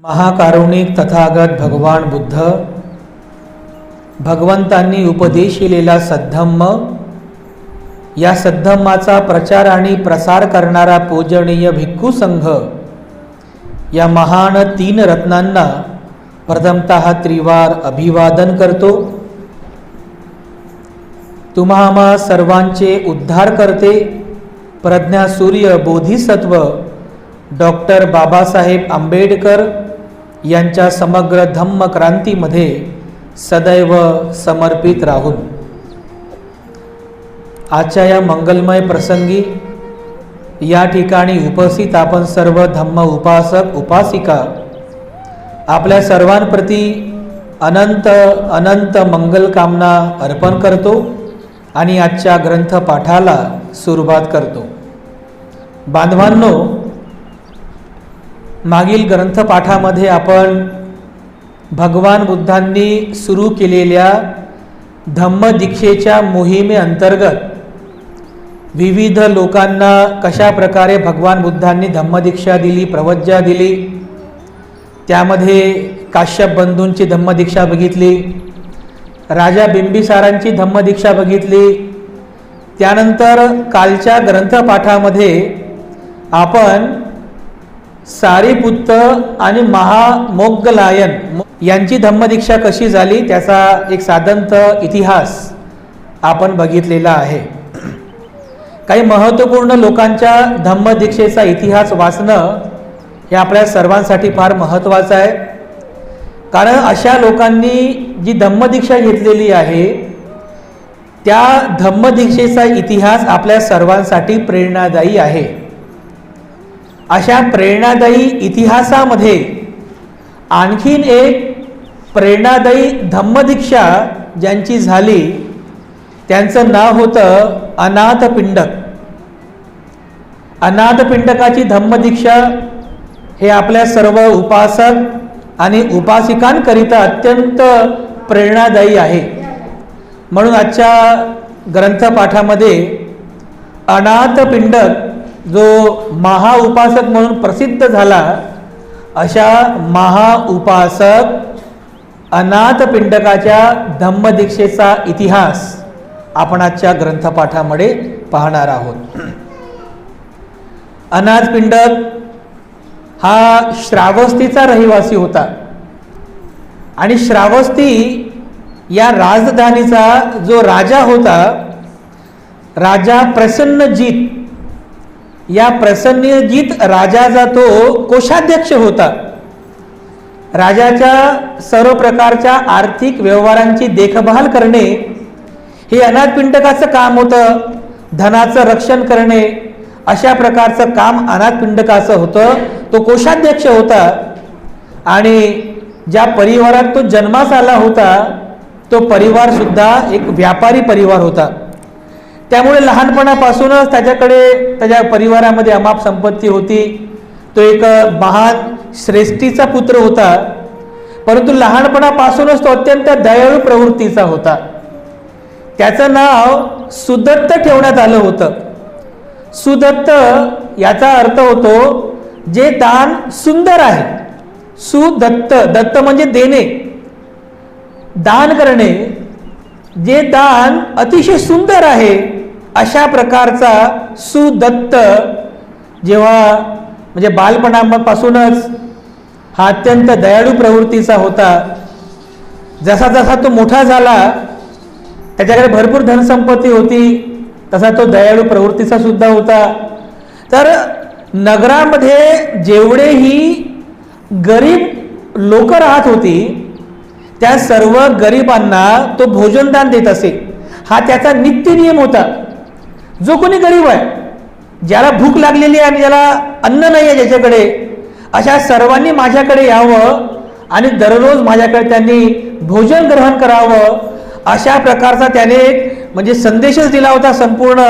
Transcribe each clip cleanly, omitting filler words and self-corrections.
महाकारुणिक तथागत भगवान बुद्ध भगवंतांनी उपदेशिलेला सद्धम्म, या सद्धम्माचा प्रचार आणि प्रसार करणारा पूजनीय भिक्खू संघ, या महान तीन रत्नांना प्रथमतः त्रिवार अभिवादन करतो। तुम्हा आम्हा सर्वांचे उद्धार करते प्रज्ञा सूर्य बोधिसत्व डॉक्टर बाबासाहेब आंबेडकर यांच्या समग्र धम्म क्रांतीमध्ये सदैव समर्पित राहून आजच्या या मंगलमय प्रसंगी या ठिकाणी उपस्थित आपण सर्व धम्म उपासक उपासिका आपल्या सर्वांप्रती अनंत अनंत मंगल कामना अर्पण करतो आणि आजच्या ग्रंथपाठाला सुरुवात करतो। बांधवांनो, मागील ग्रंथपाठामध्ये आपण भगवान बुद्धांनी सुरू केलेल्या धम्मदीक्षेच्या मोहिमेअंतर्गत विविध लोकांना कशा प्रकारे भगवान बुद्धांनी धम्मदीक्षा दिली, प्रवज्जा दिली, त्यामध्ये काश्यप बंधूंची धम्मदीक्षा बघितली, राजा बिंबिसारांची धम्मदीक्षा बघितली। त्यानंतर कालच्या ग्रंथपाठामध्ये आपण सारीपुत्त आणि महामोग्गलायन यांची धम्मदीक्षा कशी झाली त्याचा एक साधंत इतिहास आपण बघितलेला आहे। काही महत्त्वपूर्ण लोकांच्या धम्मदीक्षेचा इतिहास वाचणं हे आपल्या सर्वांसाठी फार महत्त्वाचं आहे, कारण अशा लोकांनी जी धम्मदीक्षा घेतलेली आहे त्या धम्मदीक्षेचा इतिहास आपल्या सर्वांसाठी प्रेरणादायी आहे। अशा प्रेरणादायी इतिहासामध्ये आणखीन एक प्रेरणादायी धम्मदीक्षा ज्यांची झाली त्यांचं नाव होतं अनाथपिंडक। अनाथपिंडकाची धम्मदीक्षा हे आपल्या सर्व उपासक आणि उपासिकांकरिता अत्यंत प्रेरणादायी आहे। म्हणून आजच्या ग्रंथपाठामध्ये अनाथपिंडक जो महाउपासक म्हणून प्रसिद्ध झाला अशा महाउपासक अनाथपिंडकाच्या धम्मदीक्षेचा इतिहास आपण आजच्या ग्रंथपाठामध्ये पाहणार आहोत। अनाथपिंडक हा श्रावस्तीचा रहिवासी होता आणि श्रावस्ती या राजधानीचा जो राजा होता, राजा प्रसन्नजीत, या प्रसन्नजीत राजाचा तो कोषाध्यक्ष होता। राजाच्या सर्व प्रकारच्या आर्थिक व्यवहारांची देखभाल करणे हे अनाथपिंडकाचं काम होतं। धनाचं रक्षण करणे अशा प्रकारचं काम अनाथपिंडकाचं होतं। तो कोषाध्यक्ष होता आणि ज्या परिवारात तो जन्मास आला होता तो परिवार सुद्धा एक व्यापारी परिवार होता। त्यामुळे लहानपणापासूनच त्याच्या परिवारामध्ये अमाप संपत्ती होती। तो एक महान श्रेष्ठीचा पुत्र होता, परंतु लहानपणापासूनच तो अत्यंत दयाळू प्रवृत्तीचा होता। त्याचं नाव सुदत्त ठेवण्यात आलं होतं। सुदत्त याचा अर्थ होतो जे दान सुंदर आहे। सुदत्त, दत्त म्हणजे देणे, दान करणे, जे दान अतिशय सुंदर आहे अशा प्रकारचा सुदत्त जेव्हा म्हणजे बालपणापासूनच हा अत्यंत दयाळू प्रवृत्तीचा होता। जसा जसा तो मोठा झाला त्याच्याकडे भरपूर धनसंपत्ती होती, तसा तो दयाळू प्रवृत्तीचा सुद्धा होता। तर नगरामध्ये जेवढेही गरीब लोक राहत होती त्या सर्व गरिबांना तो भोजनदान देत असे। हा त्याचा नित्य नियम होता। जो कोणी गरीब आहे, ज्याला भूक लागलेली आहे आणि ज्याला अन्न नाही आहे ज्याच्याकडे, अशा सर्वांनी माझ्याकडे यावं आणि दररोज माझ्याकडे त्यांनी भोजन ग्रहण करावं, अशा प्रकारचा त्याने एक म्हणजे संदेशच दिला होता संपूर्ण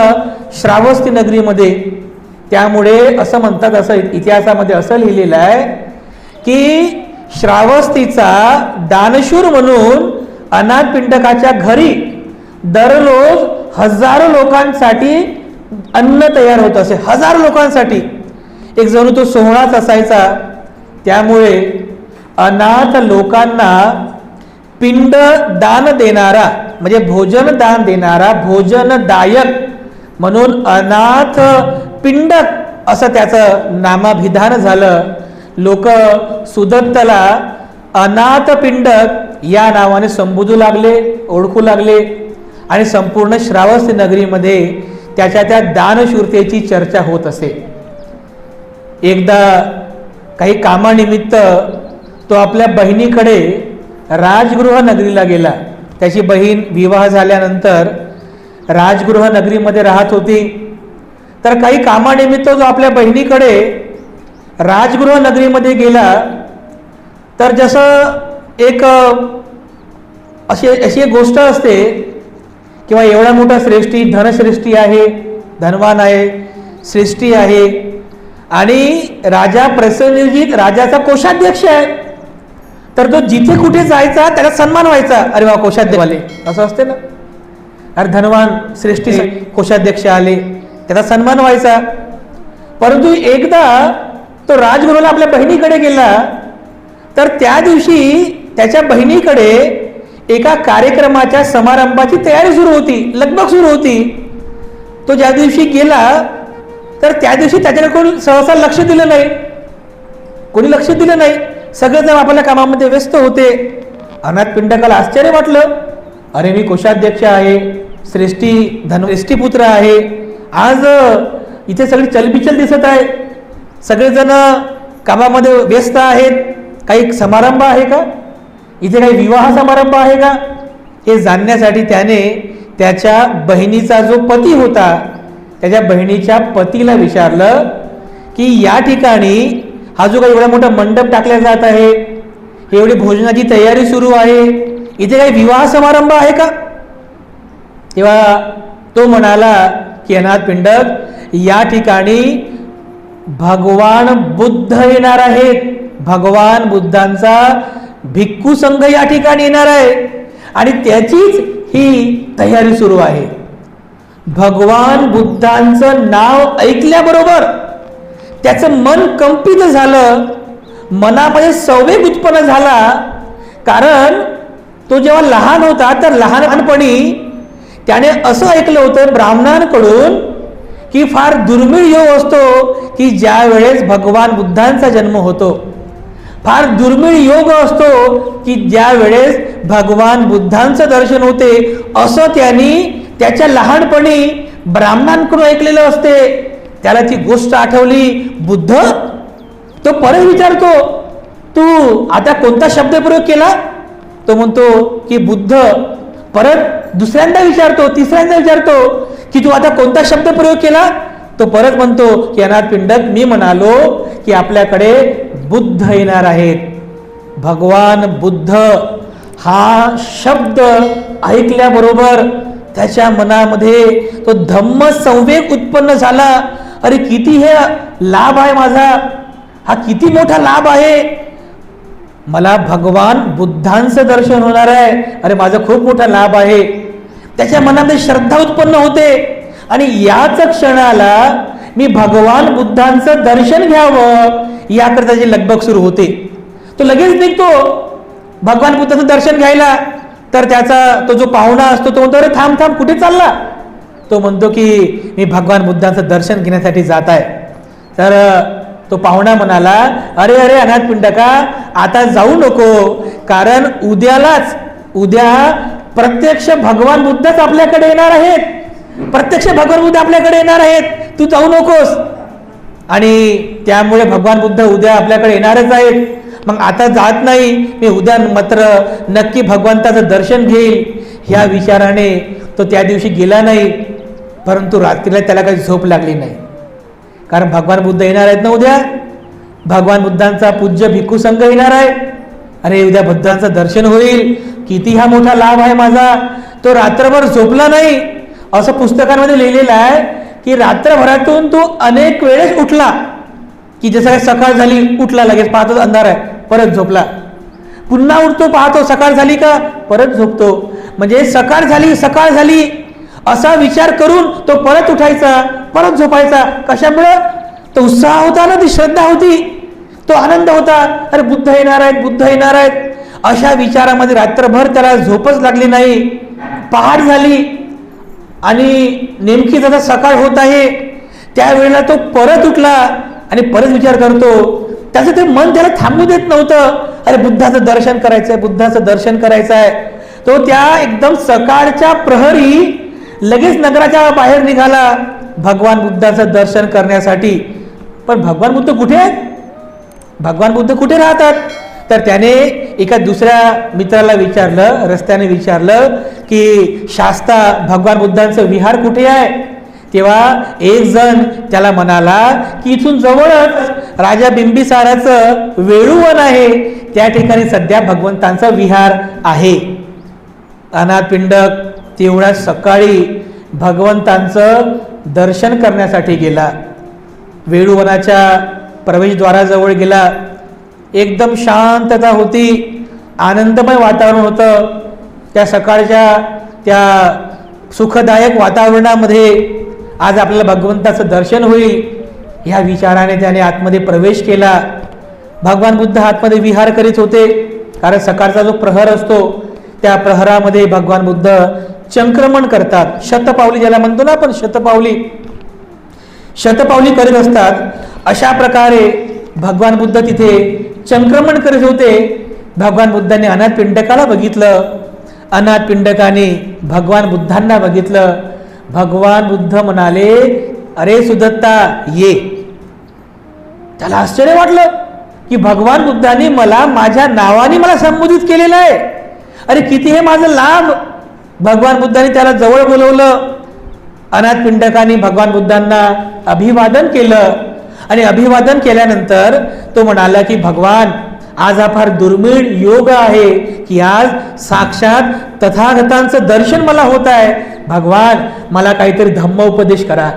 श्रावस्ती नगरीमध्ये। त्यामुळे असं म्हणतात, असं इतिहासामध्ये असं लिहिलेलं आहे की श्रावस्तीचा दानशूर म्हणून अनाथपिंडकाच्या घरी दररोज हजारो लोकांसाठी अन्न तयार होत असे। हजारो लोकांसाठी एक जणू तो सोहळाच असायचा। त्यामुळे अनाथ लोकांना पिंड दान देणारा, म्हणजे भोजन दान देणारा, भोजनदायक म्हणून अनाथ पिंडक असं त्याचं नामाभिधान झालं. लोक सुदत्तला अनाथ पिंडक या नावाने संबोधू लागले, ओळखू लागले आणि संपूर्ण श्रावस्ती नगरीमध्ये त्याच्या त्या दानशूरतेची चर्चा होत असे. एकदा काही कामानिमित्त तो आपल्या बहिणीकडे राजगृह नगरीला गेला. त्याची बहीण विवाह झाल्यानंतर राजगृह नगरीमध्ये राहत होती. तर काही कामानिमित्त जो आपल्या बहिणीकडे राजगृह नगरीमध्ये गेला, तर जसं एक अशी एक गोष्ट असते किंवा एवढा मोठा श्रेष्ठी, धनश्रेष्ठी आहे, धनवान आहे, श्रेष्ठी आहे आणि राजा प्रसन्नजीत राजाचा कोषाध्यक्ष आहे, तर तो जिथे कुठे जायचा त्याला सन्मान व्हायचा. अरे वा कोषाध्यक्षवाले, असं असते ना. अरे धनवान श्रेष्ठी कोषाध्यक्ष आले, त्याचा सन्मान व्हायचा. परंतु एकदा तो राजगृहाला आपल्या बहिणीकडे गेला, तर त्या दिवशी त्याच्या बहिणीकडे एका कार्यक्रमाच्या समारंभाची तयारी सुरू होती, लगबग सुरू होती. तो ज्या दिवशी गेला तर त्या दिवशी त्याच्याकडे कोणी सहसा लक्ष दिलं नाही, कोणी लक्ष दिलं नाही. सगळेजण आपल्या कामामध्ये व्यस्त होते. अनाथ पिंडकाला आश्चर्य वाटलं, अरे मी कोषाध्यक्ष आहे, श्रेष्ठी पुत्र आहे, आज इथे सगळी चलबिचल दिसत आहे, सगळेजण कामामध्ये व्यस्त आहेत, काही समारंभ आहे का, इथे काही विवाह समारंभ आहे का, हे जाणण्यासाठी त्याने त्याच्या बहिणीचा जो पती होता त्याच्या बहिणीच्या पतीला विचारलं की या ठिकाणी हा जो काही एवढा मोठा मंडप टाकला जात आहे, एवढी भोजनाची तयारी सुरू आहे, इथे काही विवाह समारंभ आहे का. तेव्हा तो म्हणाला की अनाथ पिंडक, या ठिकाणी भगवान बुद्ध येणार आहेत, भगवान बुद्धांचा भिक्खू संघ या ठिकाणी येणार आहे आणि त्याचीच ही तयारी सुरू आहे. भगवान बुद्धांचं नाव ऐकल्याबरोबर त्याचं मन कंपित झालं, मनामध्ये संवेग उत्पन्न झाला. कारण तो जेव्हा लहान होता तर लहानपणी त्याने असं ऐकलं होतं ब्राह्मणांकडून की फार दुर्मिळ योग असतो की ज्या वेळेस भगवान बुद्धांचा जन्म होतो, फार दुर्मिळ योग असतो की ज्या वेळेस भगवान बुद्धांचं दर्शन होते, असं त्यांनी त्याच्या लहानपणी ब्राह्मणांकडून ऐकलेलं असते. त्याला ती गोष्ट आठवली. बुद्ध, तो परत विचारतो, तू आता कोणता शब्द प्रयोग केला. तो म्हणतो की बुद्ध. परत दुसऱ्यांदा विचारतो, तिसऱ्यांदा विचारतो की तू आता कोणता शब्द प्रयोग केला. तो परत म्हणतो की अनाथ पिंडक, मी म्हणालो की आपल्याकडे बुद्ध येणार आहेत. भगवान बुद्ध हा शब्द ऐकल्याबरोबर त्याच्या मनामध्ये तो धम्म संवेग उत्पन्न झाला. अरे किती हे लाभ आहे माझा, हा किती मोठा लाभ आहे, मला भगवान बुद्धांचं दर्शन होणार आहे, अरे माझा खूप मोठा लाभ आहे. त्याच्या मनामध्ये श्रद्धा उत्पन्न होते आणि याच क्षणाला मी भगवान बुद्धांचं दर्शन घ्यावं याकरता त्याची लगबग सुरू होते. तो लगेच निघतो भगवान बुद्धांचं दर्शन घ्यायला. तर त्याचा तो जो पाहुणा असतो तो म्हणतो, अरे थांब थांब, कुठे चालला. तो म्हणतो की मी भगवान बुद्धांचं दर्शन घेण्यासाठी जात आहे. तर तो पाहुणा म्हणाला, अरे अरे अनाथ पिंडका, आता जाऊ नको, कारण उद्या प्रत्यक्ष भगवान बुद्धच आपल्याकडे येणार आहेत, प्रत्यक्ष भगवान बुद्ध आपल्याकडे येणार आहेत, तू जाऊ नकोस. आणि त्यामुळे भगवान बुद्ध उद्या आपल्याकडे येणारच आहेत, मग आता जात नाही, मी उद्या मात्र नक्की भगवंताचं दर्शन घेईल. ह्या विचाराने तो त्या दिवशी गेला नाही. परंतु रात्रीला त्याला काही झोप लागली नाही, कारण भगवान बुद्ध येणार आहेत ना उद्या, भगवान बुद्धांचा पूज्य भिक्खू संघ येणार आहे. अरे उद्या बुद्धांचं दर्शन होईल, किती हा मोठा लाभ आहे माझा. तो रात्रभर झोपला नाही. असं पुस्तकांमध्ये लिहिलेलं आहे की रात्रभरातून तो अनेक वेळेस उठला, की जसं काय सकाळ झाली उठला, लगेच पाहतो अंधार आहे, परत झोपला, पुन्हा उठतो, पाहतो सकाळ झाली का, परत झोपतो. म्हणजे सकाळ झाली असा विचार करून तो परत उठायचा, परत झोपायचा. कशामुळे? तो उत्साह होता ना, ती श्रद्धा होती. तो आनंद होता, अरे बुद्ध येणार आहेत, बुद्ध येणार आहेत. अशा विचारामध्ये रात्रभर त्याला झोपच लागली नाही. पहाट झाली आणि नेमकी जसा सकाळ होत आहे त्यावेळेला तो परत उठला आणि परत विचार करतो. त्याचं ते मन त्याला थांबू देत नव्हतं. अरे बुद्धाचं दर्शन करायचंय, बुद्धाचं दर्शन करायचं आहे. तो त्या एकदम सकाळच्या प्रहरी लगेच नगराच्या बाहेर निघाला भगवान बुद्धाचं दर्शन करण्यासाठी. पण भगवान बुद्ध कुठे आहेत? भगवान बुद्ध कुठे राहतात? तर त्याने एका दुसऱ्या मित्राला विचारलं, रस्त्याने विचारलं की शास्ता भगवान बुद्धांचं विहार कुठे आहे? तेव्हा एक जण त्याला म्हणाला की इथून जवळच राजा बिंबिसाराचं वेळुवन आहे, त्या ठिकाणी सध्या भगवंतांचा विहार आहे. अनाथपिंडक तेवढ्या सकाळी भगवंतांचं दर्शन करण्यासाठी गेला. वेळुवनाच्या प्रवेशद्वाराजवळ गेला. एकदम शांतता होती, आनंदमय वातावरण होतं. त्या सकाळच्या त्या सुखदायक वातावरणामध्ये आज आपल्याला भगवंताचं दर्शन होईल ह्या विचाराने त्याने आतमध्ये प्रवेश केला. भगवान बुद्ध आतमध्ये विहार करीत होते, कारण सकाळचा जो प्रहर असतो त्या प्रहरामध्ये भगवान बुद्ध चंक्रमण करतात. शतपावली ज्याला म्हणतो ना आपण, शतपावली करीत असतात. अशा प्रकारे भगवान बुद्ध तिथे चंक्रमण करीत होते. भगवान बुद्धांनी अनाथपिंडकाला बघितलं. अनाथपिंडकाने भगवान बुद्धांना बघितलं. भगवान बुद्ध म्हणाले, अरे सुदत्ता ये. त्याला आश्चर्य वाटलं की भगवान बुद्धांनी मला माझ्या नावाने मला संबोधित केलेलं आहे. अरे किती हे माझं लाभ. भगवान बुद्धांनी त्याला जवळ बोलवलं. अनाथपिंडकाने भगवान बुद्धांना अभिवादन केलं आणि अभिवादन केल्यानंतर तो म्हणाला की भगवान, आज हा फार दुर्मिळ योग आहे की आज साक्षात तथागतांचं दर्शन मला होत आहे. भगवान, मला काहीतरी धम्म उपदेश करा.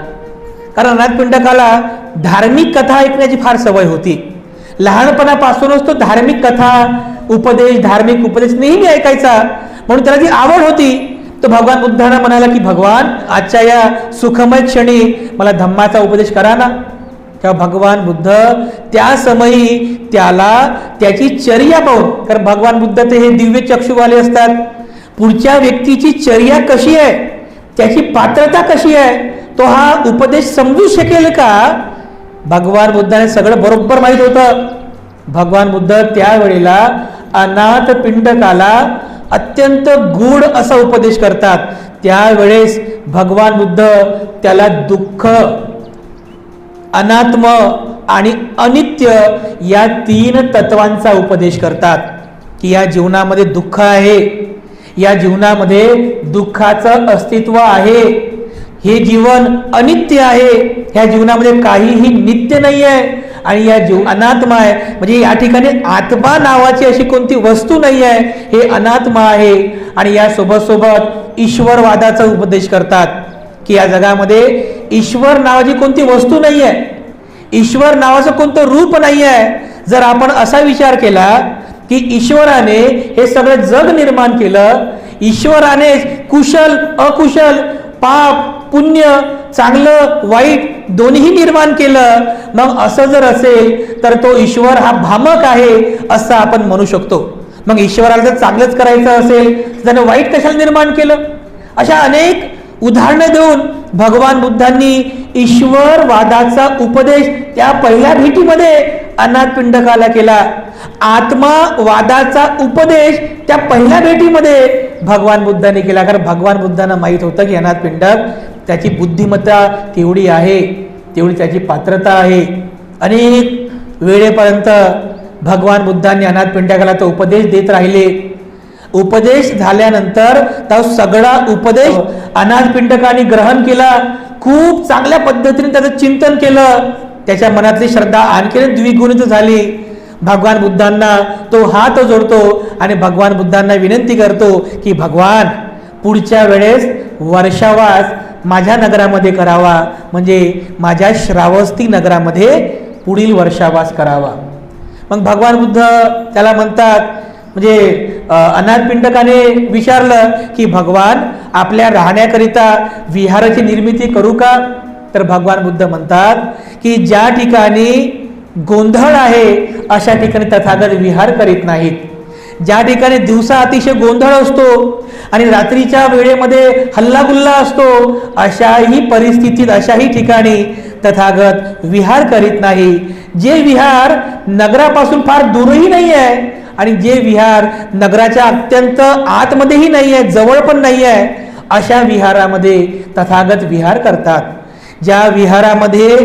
कारण अनाथपिंडकाला धार्मिक कथा ऐकण्याची फार सवय होती. लहानपणापासूनच तो धार्मिक कथा उपदेश, धार्मिक उपदेश नेहमी ऐकायचा, म्हणून त्याला ती आवड होती. तो भगवान बुद्धांना म्हणाला की भगवान, आजच्या या सुखमय क्षणी मला धम्माचा उपदेश करा ना. तेव्हा भगवान बुद्ध त्या समयी त्याला त्याची चर्या पाहून, कारण भगवान बुद्ध ते हे दिव्य चक्षुवाले असतात, पुढच्या व्यक्तीची चर्या कशी आहे, त्याची पात्रता कशी आहे, तो हा उपदेश समजू शकेल का, भगवान बुद्धाने सगळं बरोबर माहीत होतं. भगवान बुद्ध त्यावेळेला अनाथ पिंडकाला अत्यंत गूढ असा उपदेश करतात. त्यावेळेस भगवान बुद्ध त्याला दुःख, अनात्म आणि अनित्य या 3 तत्वांचा उपदेश करतात की या जीवनामध्ये दुःख आहे, या जीवनामध्ये दुःखाचं अस्तित्व आहे, हे जीवन अनित्य आहे, ह्या जीवनामध्ये काहीही नित्य नाही आहे आणि या अनात्मा आहे. म्हणजे या ठिकाणी आत्मा नावाची अशी कोणती वस्तू नाही आहे, हे अनात्मा आहे. आणि या सोबत सोबत ईश्वरवादाचा उपदेश करतात की या जगामध्ये ईश्वर नावाची कोणती वस्तू नाही आहे, ईश्वर नावाचं कोणतं रूप नाही आहे. जर आपण असा विचार केला की ईश्वराने हे सगळं जग निर्माण केलं, ईश्वराने कुशल अकुशल, पाप पुण्य, चांगलं वाईट दोन्ही निर्माण केलं, मग असं जर असेल तर तो ईश्वर हा भ्रामक आहे असं आपण म्हणू शकतो. मग ईश्वराला जर चांगलंच करायचं असेल तर त्याने वाईट कशाला निर्माण केलं. अशा अनेक उदाहरणं देऊन भगवान बुद्धांनी ईश्वरवादाचा उपदेश त्या पहिल्या भेटीमध्ये अनाथपिंडकाला केला. आत्मावादाचा उपदेश त्या पहिल्या भेटीमध्ये भगवान बुद्धांनी केला. कारण भगवान बुद्धांना माहीत होतं की अनाथपिंडक त्याची बुद्धिमत्ता केवढी आहे, तेवढी त्याची पात्रता आहे. अनेक वेळेपर्यंत भगवान बुद्धांनी अनाथपिंडकाला तो उपदेश देत राहिले. उपदेश झाल्यानंतर तो सगळा उपदेश अनाथपिंडकाने ग्रहण केला. खूप चांगल्या पद्धतीने त्याचं चिंतन केलं. त्याच्या मनातली श्रद्धा आणखी द्विगुणित झाली. भगवान बुद्धांना तो हात जोडतो आणि भगवान बुद्धांना विनंती करतो की भगवान, पुढच्या वेळेस वर्षावास माझ्या नगरामध्ये करावा, म्हणजे माझ्या श्रावस्ती नगरामध्ये पुढील वर्षावास करावा. मग भगवान बुद्ध त्याला म्हणतात, म्हणजे अनाथपिंडकाने विचारलं की भगवान, आपल्या राहण्याकरिता विहाराची निर्मिती करू का. तर भगवान बुद्ध म्हणतात की ज्या ठिकाणी गोंधळ आहे अशा ठिकाणी तथागत विहार करीत नाहीत. ज्या ठिकाणी दिवसा अतिशय गोंधळ असतो आणि रात्रीच्या वेळेमध्ये हल्लागुल्ला असतो, अशाही परिस्थितीत अशाही ठिकाणी तथागत विहार करीत नाही. जे विहार नगरापासून फार दूरही नाही आहे आणि जे विहार नगराच्या अत्यंत आतमध्येही नाही आहे, जवळ पण नाही आहे, अशा विहारामध्ये तथागत विहार करतात. ज्या विहारामध्ये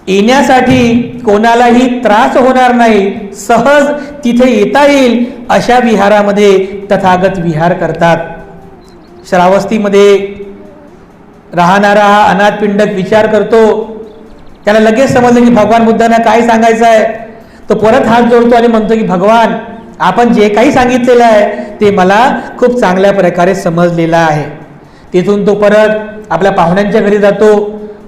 येण्यासाठी कोणालाही त्रास होणार नाही, सहज तिथे येता येईल, अशा विहारामध्ये तथागत विहार करतात. श्रावस्तीमध्ये राहणारा हा अनाथ पिंडक विचार करतो. त्याला लगेच समजलं की भगवान बुद्धांना काय सांगायचं आहे. तो परत हात जोडतो आणि म्हणतो की भगवान, आपण जे काही सांगितलेलं आहे ते मला खूप चांगल्या प्रकारे समजलेलं आहे. तिथून तो परत आपल्या पाहुण्यांच्या घरी जातो,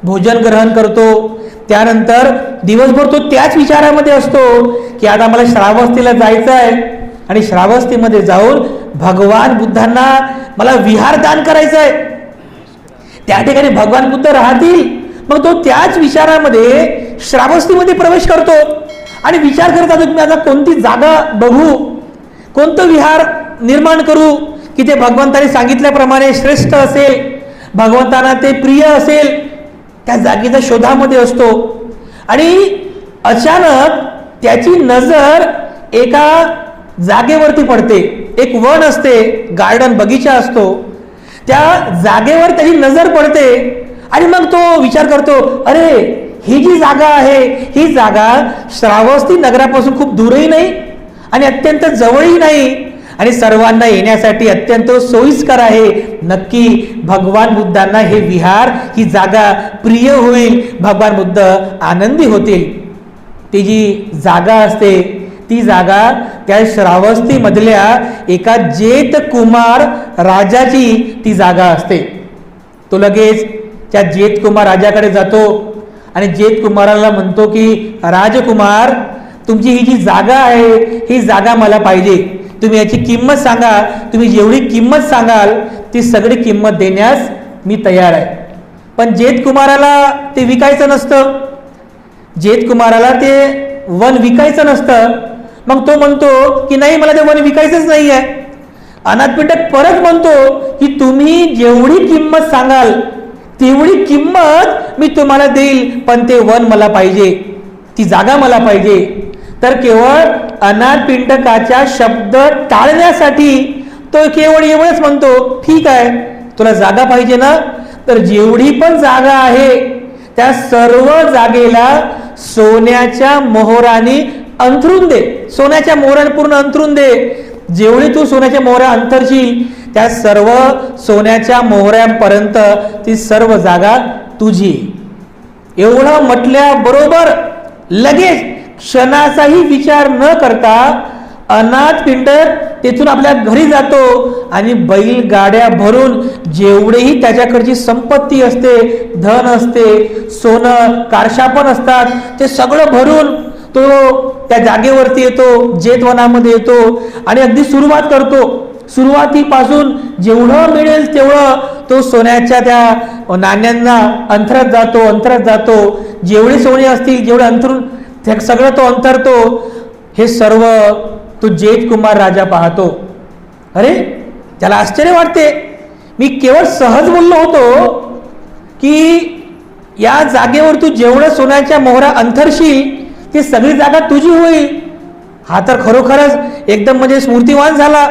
भोजन ग्रहण करतो. त्यानंतर दिवसभर तो त्याच विचारामध्ये असतो की आता मला श्रावस्तीला जायचं आहे आणि श्रावस्तीमध्ये जाऊन भगवान बुद्धांना मला विहार दान करायचं आहे. त्या ठिकाणी भगवान बुद्ध राहतील. मग तो त्याच विचारामध्ये श्रावस्तीमध्ये प्रवेश करतो आणि विचार करत असतो की मी आता कोणती जागा बघू, कोणतं विहार निर्माण करू की ते भगवंताने सांगितल्याप्रमाणे श्रेष्ठ असेल, भगवंतांना ते प्रिय असेल. त्या जागेच्या शोधामध्ये असतो आणि अचानक त्याची नजर एका जागेवरती पडते. एक वन असते, गार्डन, बगीचा असतो. त्या जागेवर त्याची नजर पडते आणि मग तो विचार करतो, अरे ही जी जागा आहे ही जागा श्रावस्ती नगरापासून खूप दूरही नाही आणि अत्यंत जवळही नाही आणि सर्वांना येण्यासाठी अत्यंत सोयीस्कर आहे. नक्की भगवान बुद्धांना हे विहार, ही जागा प्रिय होईल, भगवान बुद्ध आनंदी होतील. ती जी जागा असते ती जागा त्या श्रावस्ती मधल्या एका जेत कुमार राजाची ती जागा असते. तो लगेच त्या जेत कुमार राजाकडे जातो आणि जेत कुमाराला म्हणतो की राजकुमार, तुमची ही जी जागा आहे ही जागा मला पाहिजे. तुम्ही याची किंमत सांगा. तुम्ही जेवढी किंमत सांगाल ती सगळी किंमत देण्यास मी तयार आहे. पण जेत कुमाराला ते विकायचं नसतं. जेत कुमाराला ते वन विकायचं नसतं. मग तो म्हणतो की नाही, मला ते वन विकायचंच नाही आहे. अनाथपिंडक परत म्हणतो की तुम्ही जेवढी किंमत सांगाल तेवढी किंमत मी तुम्हाला देईल, पण ते वन मला पाहिजे, ती जागा मला पाहिजे. तर केवळ अनाथपिंडकाच्या शब्द टाळण्यासाठी तो केवळ एवढंच म्हणतो, ठीक आहे, तुला जागा पाहिजे ना, तर जेवढी पण जागा आहे त्या सर्व जागेला सोन्याच्या मोहराने अंथरून दे. सोन्याच्या मोहराने पूर्ण अंथरून दे. जेवढी तू सोन्याच्या मोहऱ्या अंतरशील त्या सर्व सोन्याच्या मोहऱ्यांपर्यंत ती सर्व जागा तुझी. एवढं म्हटल्याबरोबर लगेच क्षणाचाही विचार न करता अनाथपिंडक तिथून आपल्या घरी जातो आणि बैलगाड्या भरून जेवढेही त्याच्याकडची संपत्ती असते, धन असते, सोनं, कारशापण असतात, ते सगळं भरून तो त्या जागेवरती येतो, जेतवनामध्ये येतो आणि अगदी सुरुवात करतो. सुरुवातीपासून जेवढं मिळेल तेवढं तो सोन्याच्या त्या नाण्यांना अंतरात जातो. जेवढे सोने असतील जेवढे अंतरून सगळं तो अंतरतो. हे सर्व तो जेत कुमार राजा पाहतो. अरे, त्याला आश्चर्य वाटते. मी केवळ सहज बोललो होतो की या जागेवर तू जेवढं सोन्याच्या मोहरा अंतरशील ती सगळी जागा तुझी होईल. हा तर खरोखरच एकदम म्हणजे स्मृतिवान झाला.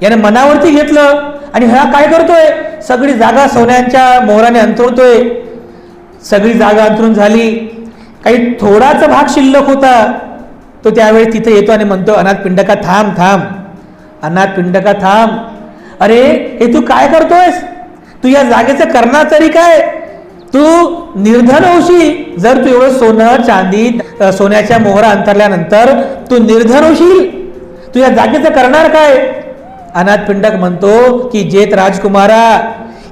याने मनावरती घेतलं आणि हा काय करतोय, सगळी जागा सोन्यांच्या मोहराने अंतरतोय. सगळी जागा अंतरून झाली. काही थोडाच भाग शिल्लक होता. तो त्यावेळी तिथे येतो आणि म्हणतो, अनाथपिंडका थांब थांब, अनाथपिंडका थांब. अरे, हे तू काय करतोयस? तू या जागेचं करणार तरी काय? तू निर्धन होशील जर तू एवढं सोनं चांदी सोन्याच्या मोहरा अंतरल्यानंतर तू निर्धन होशील. तू या जागेचं करणार काय? अनाथपिंडक म्हणतो की जेत राजकुमारा,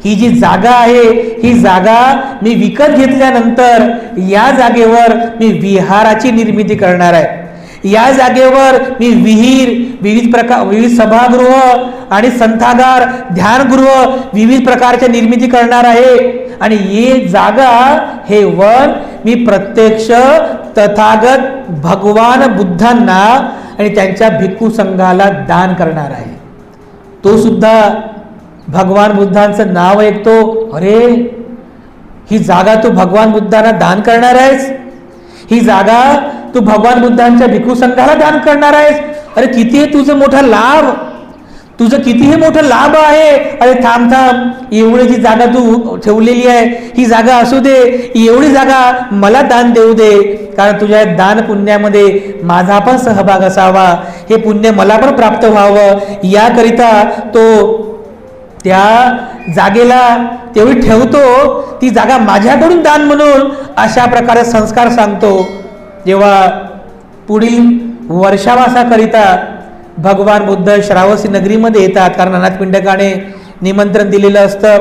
ही जी जागा आहे ही जागा मी विकत घेतल्यानंतर या जागेवर मी विहाराची निर्मिती करणार आहे. या जागेवर मी विहीर, विविध सभागृह आणि संथागार, ध्यानगृह, विविध प्रकारच्या निर्मिती करणार आहे. आणि ही जागा, हे वन मी प्रत्यक्ष तथागत भगवान बुद्धांना आणि त्यांच्या भिक्खू संघाला दान करणार आहे. तो सुद्धा भगवान बुद्धांचं नाव ऐकतो, अरे ही जागा तू भगवान बुद्धांना दान करणार आहेस, ही जागा तू भगवान बुद्धांच्या भिक्खू संघाला दान करणार आहेस, अरे किती आहे तुझं मोठा लाभ, तुझं किती हे मोठं लाभ आहे. अरे थांब थांब, एवढी जी जागा तू ठेवलेली आहे ही जागा असू दे, एवढी जागा मला दान देऊ दे, कारण तुझ्या दान पुण्यामध्ये माझा पण सहभाग असावा, हे पुण्य मला पण प्राप्त व्हावं, याकरिता तो त्या जागेला तेवढी ठेवतो, ती जागा माझ्याकडून दान म्हणून अशा प्रकारे संस्कार सांगतो. जेव्हा पुढील वर्षावासाकरिता भगवान बुद्ध श्रावस्ती नगरीमध्ये येतात, कारण अनाथपिंडकाने निमंत्रण दिलेलं असतं.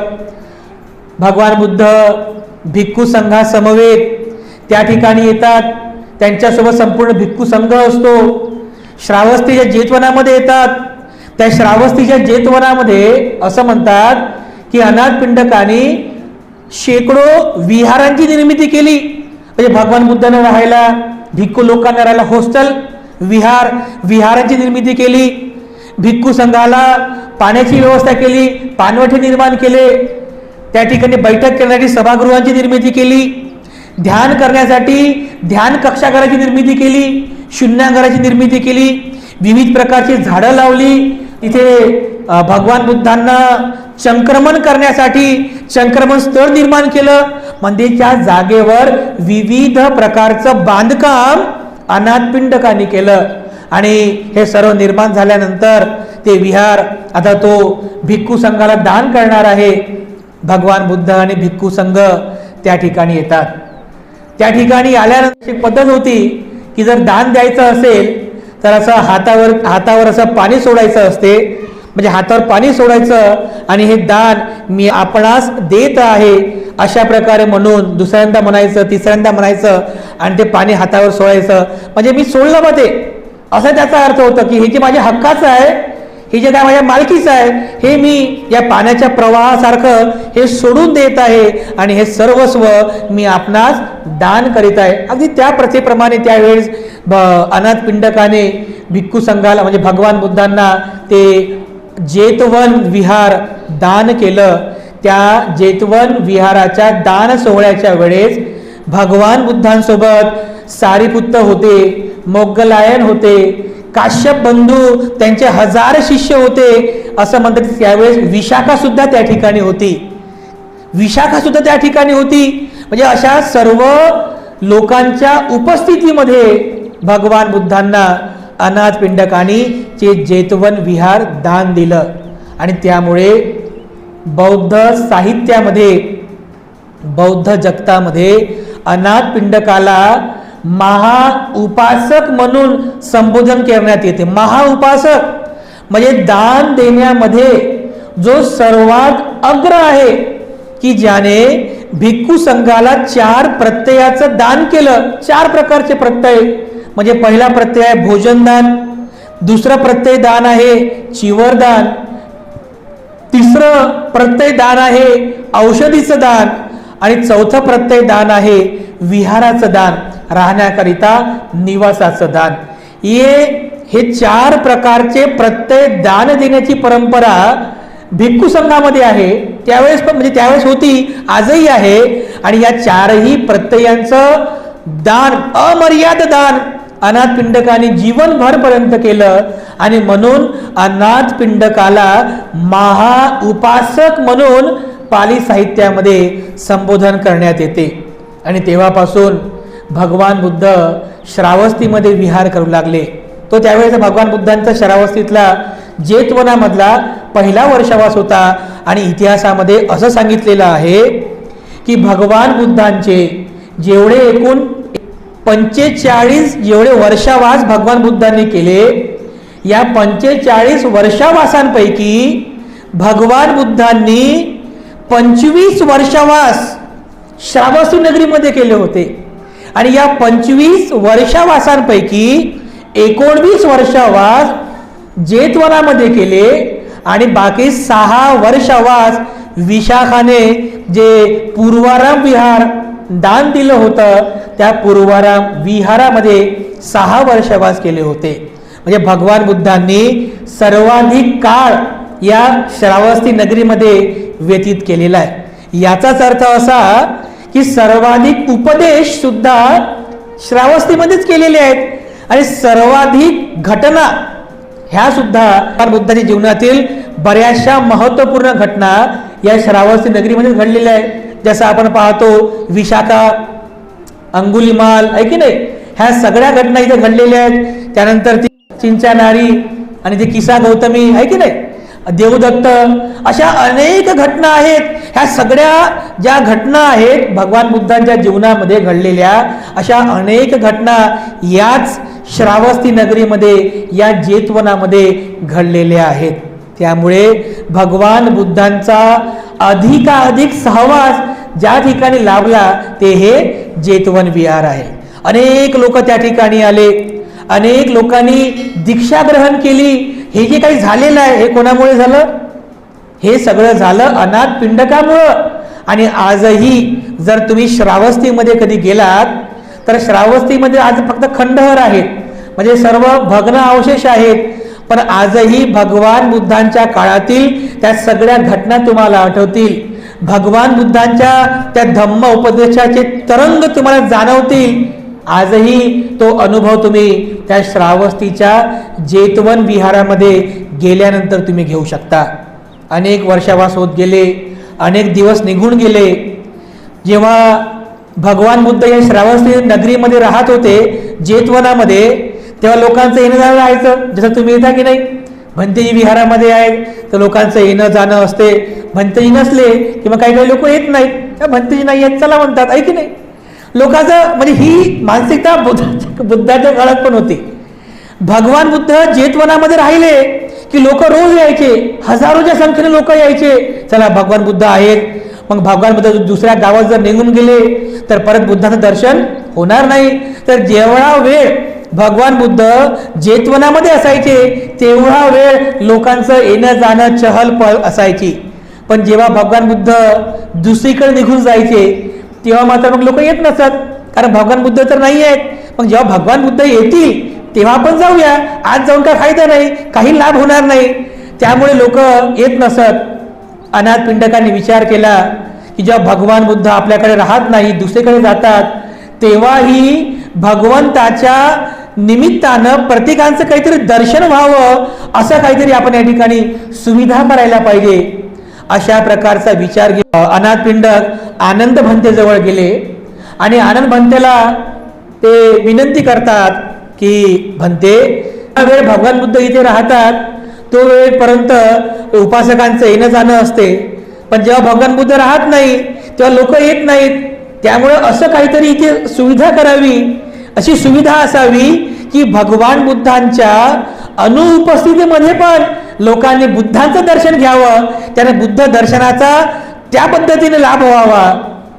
भगवान बुद्ध भिक्खू संघासमवेत त्या ठिकाणी येतात, त्यांच्यासोबत संपूर्ण भिक्खू संघ असतो. श्रावस्तीच्या जेतवनामध्ये येतात. त्या श्रावस्तीच्या जेतवनामध्ये असं म्हणतात की अनाथपिंडकाने शेकडो विहारांची निर्मिती केली. म्हणजे भगवान बुद्धांना राहायला, भिक्खू लोकांना राहायला हॉस्टेल, विहारांची निर्मिती केली. भिक्खू संघाला पाण्याची व्यवस्था केली, पाणवठे निर्माण केले. त्या ठिकाणी बैठक करण्यासाठी सभागृहांची निर्मिती केली. ध्यान करण्यासाठी ध्यान कक्षागाराची निर्मिती केली, शून्यागाराची निर्मिती केली. विविध प्रकारची झाडं लावली. तिथे भगवान बुद्धांना संक्रमण करण्यासाठी संक्रमण स्थळ निर्माण केलं. म्हणजे त्या जागेवर विविध प्रकारचं बांधकाम अनाथपिंडकांनी केलं. आणि हे सर्व निर्माण झाल्यानंतर ते विहार आता तो भिक्खू संघाला दान करणार आहे. भगवान बुद्ध आणि भिक्खू संघ त्या ठिकाणी येतात. त्या ठिकाणी आल्यानंतर एक पद्धत होती की जर दान द्यायचं असेल तर असं हातावर असं पाणी सोडायचं असते. म्हणजे हातावर पाणी सोडायचं आणि हे दान मी आपणास देत आहे अशा प्रकारे म्हणून दुसऱ्यांदा म्हणायचं, तिसऱ्यांदा म्हणायचं आणि ते पाणी हातावर सोडायचं. म्हणजे मी सोडलं मग ते, असं त्याचा अर्थ होतं की हे जे माझ्या हक्काचं आहे, हे जे काय माझ्या मालकीचं आहे, हे मी या पाण्याच्या प्रवाहासारखं हे सोडून देत आहे आणि हे सर्वस्व मी आपणास दान करीत आहे. अगदी त्या प्रथेप्रमाणे त्यावेळेस अनाथपिंडकाने भिक्खू संघाला म्हणजे भगवान बुद्धांना ते जेतवन विहार दान केलं. त्या जेतवन विहाराच्या दान सोहळ्याच्या वेळेस भगवान बुद्धांसोबत सारिपुत्त होते, मोग्गलायन होते, काश्यप बंधू, त्यांचे 1000 शिष्य होते. असं म्हणतात त्यावेळेस विशाखा सुद्धा त्या ठिकाणी होती. त्या ठिकाणी होती. म्हणजे अशा सर्व लोकांच्या उपस्थितीमध्ये भगवान बुद्धांना अनाथपिंडकांनी जे जेतवन विहार दान दिलं. आणि त्यामुळे बौद्ध साहित्यामध्ये, बौद्ध जगतामध्ये अनाथपिंडकाला महाउपासक म्हणून संबोधन करण्यात येते. महाउपासक म्हणजे दान देण्यामध्ये जो सर्वात अग्र आहे, की ज्याने भिक्खू संघाला 4 प्रत्ययाचं दान केलं. 4 प्रकारचे प्रत्यय. म्हणजे पहिला प्रत्यय आहे भोजनदान, दुसरं प्रत्यय दान आहे चिवरदान, तिसरं प्रत्यय दान आहे औषधीचं दान आणि चौथं प्रत्यय दान आहे विहाराचं दान, राहण्याकरिता निवासाचं दान. हे 4 प्रकारचे प्रत्यय दान देण्याची परंपरा भिक्खू संघामध्ये आहे. त्यावेळेस पण म्हणजे त्यावेळेस होती, आजही आहे. आणि या 4ही प्रत्ययांचं दान, अमर्याद दान अनाथपिंडकाने जीवनभरपर्यंत केलं. आणि म्हणून अनाथपिंडकाला महाउपासक म्हणून पाली साहित्यामध्ये संबोधन करण्यात येते. आणि तेव्हापासून भगवान बुद्ध श्रावस्तीमध्ये विहार करू लागले. तो त्यावेळेस भगवान बुद्धांचा श्रावस्तीतला जेतवनामधला पहिला वर्षावास होता. आणि इतिहासामध्ये असं सांगितलेलं आहे की भगवान बुद्धांचे जेवढे एकूण 45 जेवढे वर्षावास भगवान बुद्धांनी केले, या 45 वर्षावासांपैकी भगवान बुद्धांनी 25 वर्षावास श्रावस्ती नगरीमध्ये केले होते. आणि या 25 वर्षावासांपैकी 19 वर्षावास जेतवनामध्ये केले आणि बाकी 6 वर्षावास विशाखाने जे पूर्वाराम विहार दान दिलं होतं त्या पूर्वाराम विहारामध्ये 6 वर्ष वास केले होते. म्हणजे भगवान बुद्धांनी सर्वाधिक काळ या श्रावस्ती नगरीमध्ये व्यतीत केलेला आहे. याचाच अर्थ असा की सर्वाधिक उपदेश सुद्धा श्रावस्तीमध्येच केलेले आहेत आणि सर्वाधिक घटना ह्या सुद्धा बुद्धाच्या जीवनातील बऱ्याचशा महत्त्वपूर्ण घटना या श्रावस्ती नगरीमध्ये घडलेल्या आहेत. जसं आपण पाहतो विशाखा, अंगुलिमाल आहे की नाही, ह्या सगळ्या घटना इथे घडलेल्या आहेत. त्यानंतर ती चिंचा नारी आणि ती किसा गौतमी आहे की नाही, देवदत्त, अशा अनेक घटना आहेत. ह्या सगळ्या ज्या घटना आहेत भगवान बुद्धांच्या जीवनामध्ये घडलेल्या, अशा अनेक घटना याच श्रावस्ती नगरीमध्ये या जेतवनामध्ये घडलेल्या आहेत. त्यामुळे भगवान बुद्धांचा अधिकाधिक सहवास ज्या ठिकाणी लाभला ते हे जेतवन विहार आहे. अनेक लोक त्या ठिकाणी आले, अनेक लोकांनी दीक्षा ग्रहण केली. हे जे काही झालेलं आहे हे कोणामुळे झालं? हे सगळं झालं अनाथ पिंडकामुळं. आणि आजही जर तुम्ही श्रावस्तीमध्ये कधी गेलात तर श्रावस्तीमध्ये आज फक्त खंडहर आहेत, म्हणजे सर्व भग्न अवशेष आहेत. पण आजही भगवान बुद्धांच्या काळातील त्या सगळ्या घटना तुम्हाला आठवतील. भगवान बुद्धांच्या त्या धम्म उपदेशाचे तरंग तुम्हाला जाणवतील. आजही तो अनुभव तुम्ही त्या श्रावस्तीच्या जेतवन विहारामध्ये गेल्यानंतर तुम्ही घेऊ शकता. अनेक वर्षावास होत गेले, अनेक दिवस निघून गेले. जेव्हा भगवान बुद्ध या श्रावस्ती नगरीमध्ये राहत होते जेतवनामध्ये, तेव्हा लोकांचं येणं जाणं राहायचं. जसं तुम्ही येता की नाही, भंतेजी विहारामध्ये आहेत तर लोकांचं येणं जाणं असते. भंतेजी नसले किंवा काही काही लोक येत नाहीत, भंतेजी नाही येत चला म्हणतात, आहे की नाही. लोकांचं म्हणजे ही मानसिकता बुद्धाच्या काळात पण होती. भगवान बुद्ध जेतवनामध्ये राहिले की लोक रोज यायचे, हजारोच्या संख्येने लोक यायचे. चला भगवान बुद्ध आहेत. मग भगवान बुद्ध दुसऱ्या गावात जर निघून गेले तर परत बुद्धाचं दर्शन होणार नाही. तर जेवढा वेळ भगवान बुद्ध जेतवनामध्ये असायचे तेवढा वेळ लोकांचं येणं जाणं चहलपहल असायची. पण जेव्हा भगवान बुद्ध दुसरीकडे निघून जायचे तेव्हा मात्र मग लोक येत नसत, कारण भगवान बुद्ध तर नाही आहेत. मग जेव्हा भगवान बुद्ध येतील तेव्हा आपण जाऊया, आज जाऊन काय फायदा नाही, काही लाभ होणार नाही. त्यामुळे लोक येत नसत. अनाथ पिंडकांनी विचार केला की जेव्हा भगवान बुद्ध आपल्याकडे राहत नाही, दुसरीकडे जातात, तेव्हाही भगवंताच्या निमित्तानं प्रत्येकांचं काहीतरी दर्शन व्हावं, असं काहीतरी आपण या ठिकाणी सुविधा करायला पाहिजे. अशा प्रकारचा विचार घेऊन अनाथ पिंडक आनंद भंतेजवळ गेले आणि आनंद भंतेला ते विनंती करतात की भंते, वेळ भगवान बुद्ध इथे राहतात तो वेळपर्यंत उपासकांचं येणं जाणं असते, पण जेव्हा भगवान बुद्ध राहत नाही तेव्हा लोक येत नाहीत. त्यामुळे असं काहीतरी इथे सुविधा करावी, अशी सुविधा असावी की भगवान बुद्धांच्या अनुपस्थितीमध्ये पण लोकांनी बुद्धांचं दर्शन घ्यावं, त्याने बुद्ध दर्शनाचा त्या पद्धतीने लाभ व्हावा.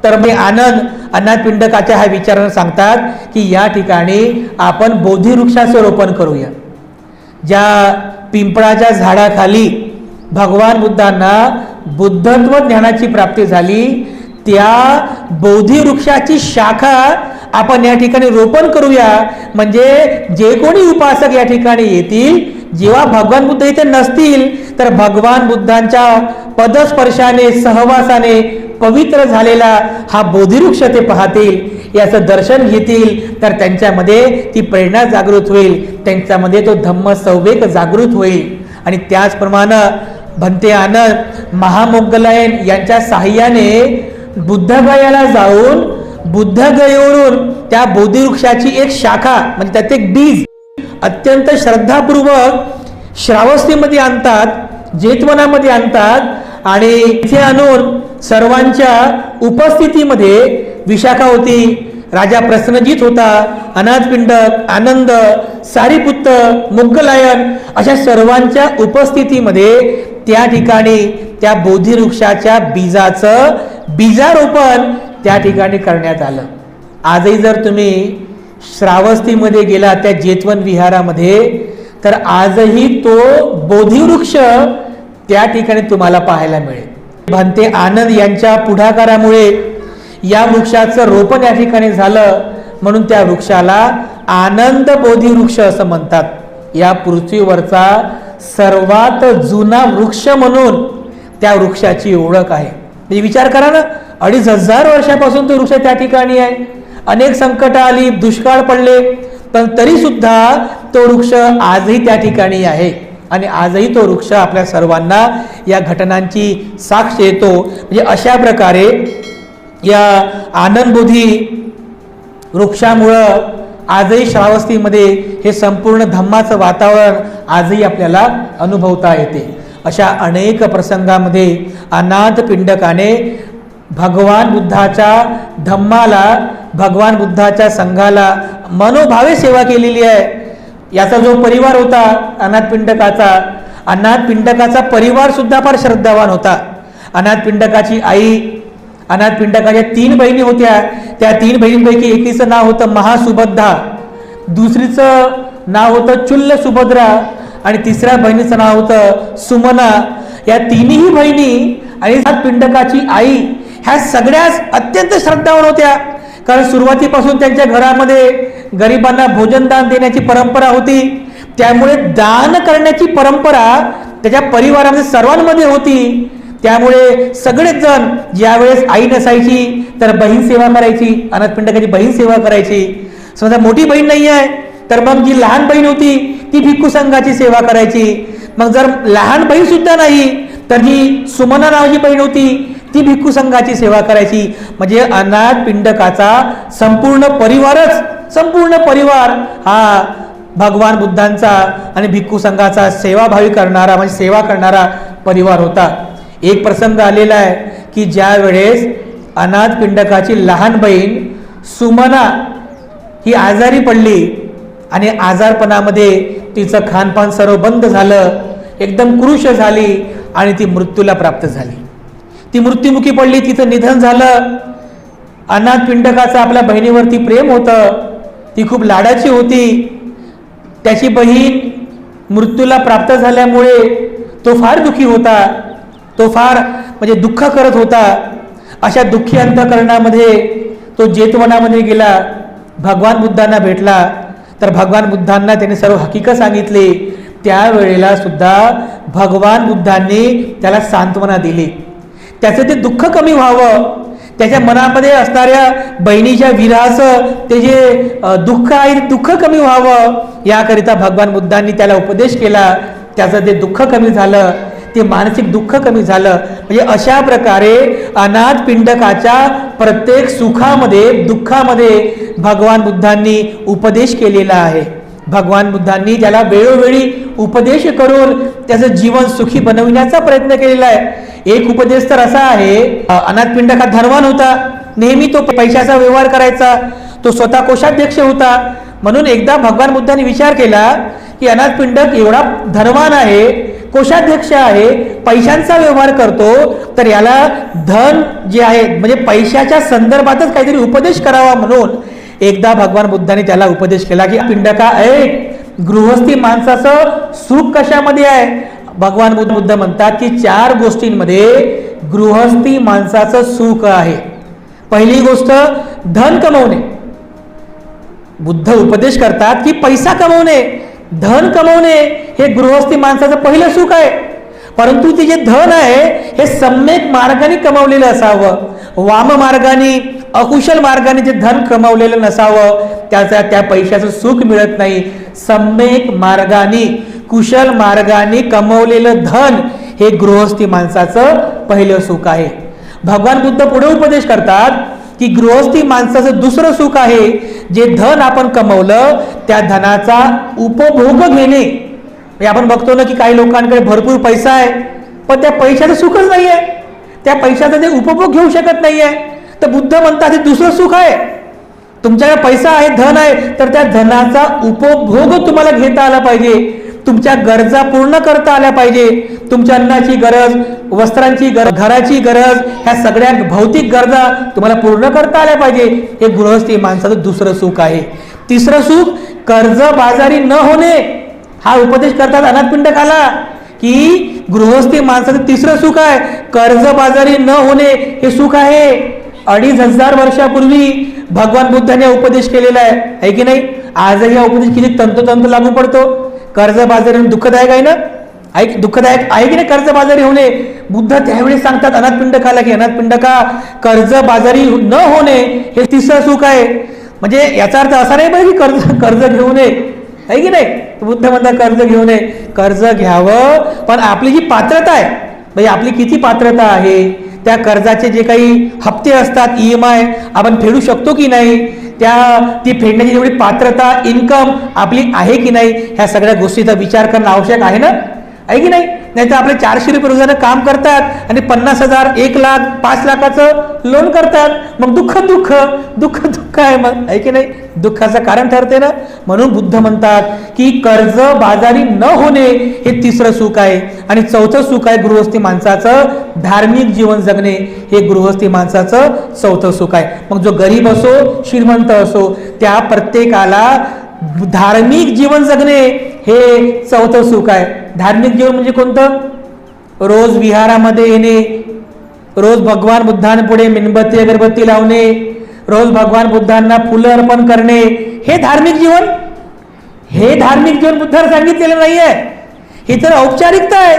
तर मी आनंद अनाथ पिंडकाच्या ह्या विचारानं सांगतात की या ठिकाणी आपण बोधिवृक्षाचं रोपण करूया. ज्या पिंपळाच्या झाडाखाली भगवान बुद्धांना बुद्धत्व ज्ञानाची प्राप्ती झाली त्या बोधिवृक्षाची शाखा आपण या ठिकाणी रोपण करूया. म्हणजे जे कोणी उपासक या ठिकाणी येतील, जेव्हा भगवान बुद्ध इथे नसतील तर भगवान बुद्धांच्या पदस्पर्शाने सहवासाने पवित्र झालेला हा बोधिवृक्ष ते पाहतील, याचं दर्शन घेतील, तर त्यांच्यामध्ये ती प्रेरणा जागृत होईल, त्यांच्यामध्ये तो धम्म संवेग जागृत होईल. आणि त्याचप्रमाणे भंते आनंद महामोगलायन यांच्या साहाय्याने बुद्धगयाला जाऊन बुद्धगयेवरून त्या बोधिवृक्षाची एक शाखा म्हणजे त्यात एक बीज अत्यंत श्रद्धापूर्वक श्रावस्तीमध्ये आणतात, जेतवनामध्ये आणतात आणि इथे आणून सर्वांच्या उपस्थितीमध्ये विशाखा होती, राजा प्रसन्नजित होता, अनाथ पिंडक, आनंद, सारीपुत्त, मोग्गलायन अशा सर्वांच्या उपस्थितीमध्ये त्या ठिकाणी त्या बोधिवृक्षाच्या बीजाचं बीजारोपण त्या ठिकाणी करण्यात आलं. आजही जर तुम्ही श्रावस्तीमध्ये गेला त्या जेतवन विहारामध्ये तर आजही तो बोधिवृक्ष त्या ठिकाणी तुम्हाला पाहायला मिळेल. भंते आनंद यांच्या पुढाकारामुळे या वृक्षाचं रोपण या ठिकाणी झालं, म्हणून त्या वृक्षाला आनंद बोधी वृक्ष असं म्हणतात. या पृथ्वीवरचा सर्वात जुना वृक्ष म्हणून त्या वृक्षाची ओळख आहे. म्हणजे विचार करा ना, 2500 वर्षापासून तो वृक्ष त्या ठिकाणी आहे. अनेक संकट आली, दुष्काळ पडले, पण तरी सुद्धा तो वृक्ष आजही त्या ठिकाणी आहे आणि आजही तो वृक्ष आपल्या सर्वांना या घटनांची साक्ष देतो. म्हणजे अशा प्रकारे या आनंदबोधी वृक्षामुळं आजही श्रावस्तीमध्ये हे संपूर्ण धम्माचं वातावरण आजही आपल्याला अनुभवता येते. अशा अनेक प्रसंगामध्ये अनाथ पिंडकाने भगवान बुद्धाच्या धम्माला, भगवान बुद्धाच्या संघाला मनोभावे सेवा केलेली आहे. याचा जो परिवार होता अनाथ पिंडकाचा परिवार सुद्धा फार श्रद्धावान होता. अनाथ पिंडकाची आई, अनाथ पिंडकाच्या 3 बहिणी होत्या. त्या 3 बहिणींपैकी एकीचं नाव होतं महासुभद्रा, दुसरीचं नाव होतं चुल्ल सुभद्रा आणि तिसऱ्या बहिणीचं नाव होतं सुमना. या तिन्ही बहिणी आणि अनाथ पिंडकाची आई ह्या सगळ्याच अत्यंत श्रद्धावान होत्या. कारण सुरुवातीपासून त्यांच्या घरामध्ये गरिबांना भोजन दान देण्याची परंपरा होती. त्यामुळे दान करण्याची परंपरा त्याच्या परिवारामध्ये सर्वांमध्ये होती. त्यामुळे सगळेच जण ज्यावेळेस आई नसायची तर बहीण सेवा करायची, अनाथ पिंडकाची बहीण सेवा करायची. समजा मोठी बहीण नाही आहे तर मग जी लहान बहीण होती ती भिक्खू संघाची सेवा करायची. मग जर लहान बहीण सुद्धा नाही तर जी सुमना नावाची बहीण होती ती भिक्खू संघाची सेवा करायची. म्हणजे अनाथ पिंडकाचा संपूर्ण परिवार हा भगवान बुद्धांचा आणि भिक्खू संघाचा सेवाभावी करणारा, म्हणजे सेवा करणारा परिवार होता. एक प्रसंग आलेला आहे की ज्या वेळेस अनाथ पिंडकाची लहान बहीण सुमना ही आजारी पडली आणि आजारपणामध्ये तिचं खानपान सर्व बंद झालं, एकदम क्रुश झाली आणि ती मृत्यूला प्राप्त झाली. ती मृत्युमुखी पडली, तिचं निधन झालं. अनाथ पिंडकाचं आपल्या बहिणीवरती प्रेम होतं, ती खूप लाडाची होती. त्याची बहीण मृत्यूला प्राप्त झाल्यामुळे तो फार दुःखी होता, तो फार म्हणजे दुःख करत होता. अशा दुःखी अंतःकरणामध्ये तो जेतवनामध्ये गेला, भगवान बुद्धांना भेटला. तर भगवान बुद्धांना त्याने सर्व हकीकत सांगितली. त्यावेळेला सुद्धा भगवान बुद्धांनी त्याला सांत्वना दिली. त्याचं ते दुःख कमी व्हावं, त्याच्या मनामध्ये असणाऱ्या बहिणीच्या विरहाचं ते जे दुःख आहे ते दुःख कमी व्हावं याकरिता भगवान बुद्धांनी त्याला उपदेश केला. त्याचं ते दुःख कमी झालं, ते मानसिक दुःख कमी झालं. म्हणजे अशा प्रकारे अनाथ पिंडकाच्या प्रत्येक सुखामध्ये दुःखामध्ये भगवान बुद्धांनी उपदेश केलेला आहे. भगवान बुद्धांनी त्याला वेळोवेळी उपदेश करून त्याचं जीवन सुखी बनविण्याचा प्रयत्न केलेला आहे. एक उपदेश तर असा आहे, अनाथ पिंडक हा धनवान होता, नेहमी तो पैशाचा व्यवहार करायचा, तो स्वतः कोषाध्यक्ष होता. म्हणून एकदा भगवान बुद्धांनी विचार केला की अनाथ पिंडक एवढा धनवान आहे, कोषाध्यक्ष आहे, पैशांचा व्यवहार करतो, तर याला धन जे आहे म्हणजे पैशाच्या संदर्भातच काहीतरी उपदेश करावा. म्हणून एकदा भगवान बुद्धांनी त्याला उपदेश केला की पिंडका, गृहस्थी माणसाचं सुख कशामध्ये आहे? भगवान बुद्ध म्हणतात की 4 गोष्टींमध्ये गृहस्थी माणसाचं सुख आहे. पहिली गोष्ट धन कमवणे. बुद्ध उपदेश करतात की पैसा कमवणे, धन कमवणे हे गृहस्थी माणसाचं पहिलं सुख आहे. परंतु ते जे धन आहे हे सम्यक मार्गाने कमवलेलं असावं, वाम मार्गाने अकुशल मार्गाने जे धन कमवलेलं नसावं, त्या पैशाचं सुख मिळत नाही. सम्यक मार्गाने कुशल मार्गाने कमवलेलं धन हे गृहस्थी माणसाचं पहिलं सुख आहे. भगवान बुद्ध पुढे उपदेश करतात की गृहस्थी माणसाचं दुसरं सुख आहे, जे धन आपण कमवलं त्या धनाचा उपभोग घेणे. आपण बघतो ना की काही लोकांकडे भरपूर पैसा आहे पण त्या पैशाचं सुखच नाही आहे, त्या पैशाचा ते उपभोग घेऊ शकत नाही आहे. तर बुद्ध म्हणतात हे दुसरं सुख आहे. तुमच्याकडे पैसा आहे, धन आहे, तर त्या धनाचा उपभोग तुम्हाला घेता आला पाहिजे, तुमच्या गरजा पूर्ण करता आल्या पाहिजे. तुमच्या अन्नाची गरज, वस्त्रांची गरज, घराची गरज, ह्या सगळ्या भौतिक गरजा तुम्हाला पूर्ण करता आल्या पाहिजे. हे गृहस्थी माणसाचं दुसरं सुख आहे. तिसरं सुख कर्जबाजारी न होणे. हा उपदेश करतात अनाथ पिंडकाला की गृहस्थी माणसाचं तिसरं सुख आहे, कर्जबाजारी न होणे हे सुख आहे. 2500 वर्षापूर्वी भगवान बुद्धाने उपदेश केलेला आहे की नाही? आजही हा उपदेश किती तंतोतंत लागू पडतो. कर्जबाजारी दुःखदायक आहे ना, दुःखदायक आहे की नाही कर्जबाजारी होणे? बुद्ध त्यावेळी सांगतात अनाथपिंडकाला की अनाथपिंडका, कर्जबाजारी न होणे हे तिसरं सुख आहे. म्हणजे याचा अर्थ असा नाही पाहिजे की कर्ज घेऊ नये, आहे की नाही? बुद्ध म्हणतात कर्ज घेऊ नये, कर्ज घ्यावं, पण आपली जी पात्रता आहे, म्हणजे आपली किती पात्रता आहे, त्या कर्जाचे जे काही हप्ते असतात, EMI आपण फेडू शकतो की नाही, ती फेडण्याची जेवढी पात्रता, इन्कम आपली आहे की नाही, ह्या सगळ्या गोष्टीचा विचार करणं आवश्यक आहे ना, आहे की नाही? नाही तर आपले 400 रुपये रोजानं काम करतात आणि 50,000, 1 लाख, 5 लाखाचं लोन करतात. मग दुःख दुःख दुःख दुःख आहे, मग आहे की नाही? दुःखाचं कारण ठरते ना. म्हणून बुद्ध म्हणतात की कर्ज बाजारी न होणे हे तिसरं सुख आहे. आणि चौथं सुख आहे गृहस्थी माणसाचं धार्मिक जीवन जगणे, हे गृहस्थी माणसाचं चौथं सुख आहे. मग जो गरीब असो श्रीमंत असो, त्या प्रत्येकाला धार्मिक जीवन जगणे हे चौथं सुख आहे. धार्मिक जीवन म्हणजे कोणतं? रोज विहारामध्ये येणे, रोज भगवान बुद्धांपुढे मेणबत्ती अगरबत्ती लावणे, रोज भगवान बुद्धांना फुलं अर्पण करणे, हे धार्मिक जीवन. हे धार्मिक जीवन बुद्धाने सांगितलेलं नाहीये, हे तर औपचारिकता आहे.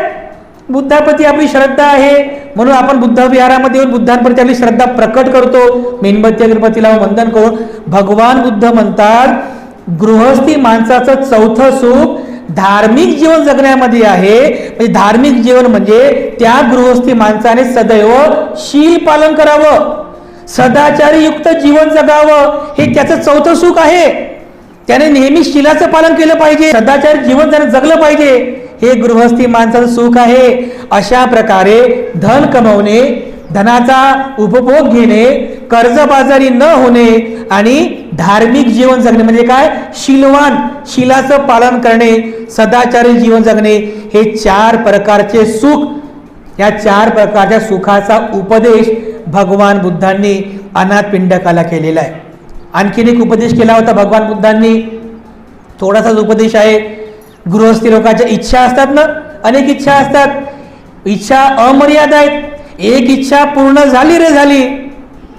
बुद्धाप्रती आपली श्रद्धा आहे म्हणून आपण बुद्ध विहारामध्ये येऊन बुद्धांप्रती आपली श्रद्धा प्रकट करतो, मेणबत्ती अगरबत्ती लावून वंदन करून. भगवान बुद्ध म्हणतात गृहस्थी माणसाचं चौथं सुख धार्मिक जीवन जगण्यामध्ये आहे. म्हणजे धार्मिक जीवन म्हणजे त्या गृहस्थी माणसाने सदैव शील पालन करावं, सदाचारी युक्त जीवन जगावं, हे त्याचं चौथं सुख आहे. त्याने नेहमी शीलाचं पालन केलं पाहिजे, सदाचारी जीवन त्याने जगलं पाहिजे, हे गृहस्थी माणसाचं सुख आहे. अशा प्रकारे धन कमवणे, धनाचा उपभोग घेणे, कर्जबाजारी न होणे आणि धार्मिक जीवन जगणे म्हणजे काय? शीलवान, शीलाचं पालन करणे, सदाचारी जीवन जगणे, हे 4 प्रकारचे सुख. या 4 प्रकारच्या सुखाचा उपदेश भगवान बुद्धांनी अनाथपिंडकाला केलेला आहे. आणखीन एक उपदेश केला होता भगवान बुद्धांनी, थोडासाच उपदेश आहे. गृहस्थी लोकांच्या इच्छा असतात ना, अनेक इच्छा असतात, इच्छा अमर्याद आहेत. एक इच्छा पूर्ण झाली रे झाली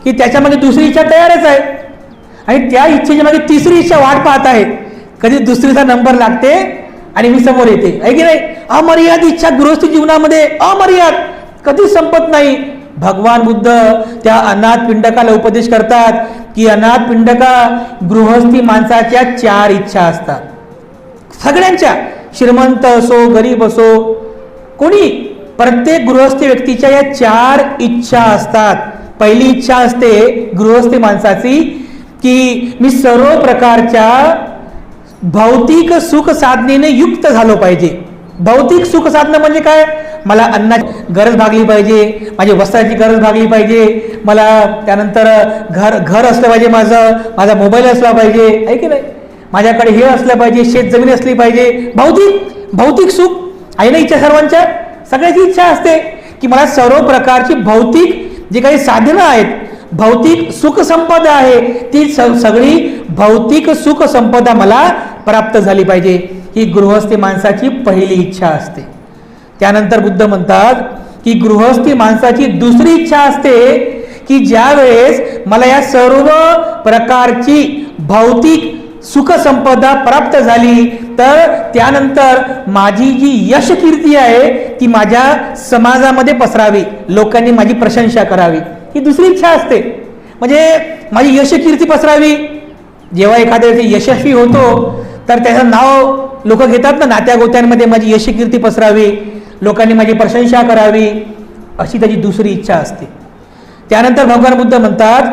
की त्याच्यामध्ये दुसरी इच्छा तयारच आहे आणि त्या इच्छेच्या मागे तिसरी इच्छा वाट पाहत आहे, कधी दुसरीचा नंबर लागते आणि मी समोर येते, आहे की नाही? अमर्याद इच्छा गृहस्थी जीवनामध्ये, अमर्याद, कधी संपत नाही. भगवान बुद्ध त्या अनाथ पिंडकाला उपदेश करतात की अनाथ पिंडका, गृहस्थी माणसाच्या 4 इच्छा असतात, सगळ्यांच्या, श्रीमंत असो गरीब असो कोणी, प्रत्येक गृहस्थी व्यक्तीच्या या 4 इच्छा असतात. पहिली इच्छा असते गृहस्थी माणसाची की मी सर्व प्रकारच्या भौतिक सुख साधनेने युक्त झालो पाहिजे. भौतिक सुख साधनं म्हणजे काय? मला अन्नाची गरज भागली पाहिजे, माझी वस्त्राची गरज भागली पाहिजे, मला त्यानंतर घर असलं पाहिजे, माझा मोबाईल असला पाहिजे, आहे की नाही? माझ्याकडे हे असलं पाहिजे, शेत जमीन असली पाहिजे. भौतिक सुख आहे ना इच्छा सर्वांच्या, सगळ्याची इच्छा असते की मला सर्व प्रकारची भौतिक जी काही साधनं आहेत, भौतिक सुख संपदा आहे, ती सगळी भौतिक सुख संपदा मला प्राप्त झाली पाहिजे. ही गृहस्थी माणसाची पहिली इच्छा असते. त्यानंतर बुद्ध म्हणतात की गृहस्थी माणसाची दुसरी इच्छा असते की ज्या वेळेस मला या सर्व प्रकारची भौतिक सुख संपदा प्राप्त झाली तर त्यानंतर माझी जी यश कीर्ती आहे ती माझ्या समाजामध्ये पसरावी, लोकांनी माझी प्रशंसा करावी, ही दुसरी इच्छा असते. म्हणजे माझी यश कीर्ती पसरावी. जेव्हा एखाद्या यशस्वी होतो तर त्याचं नाव लोक घेतात ना, नात्या गोत्यांमध्ये माझी यश कीर्ती पसरावी, लोकांनी माझी प्रशंसा करावी, अशी त्याची दुसरी इच्छा असते. त्यानंतर भगवान बुद्ध म्हणतात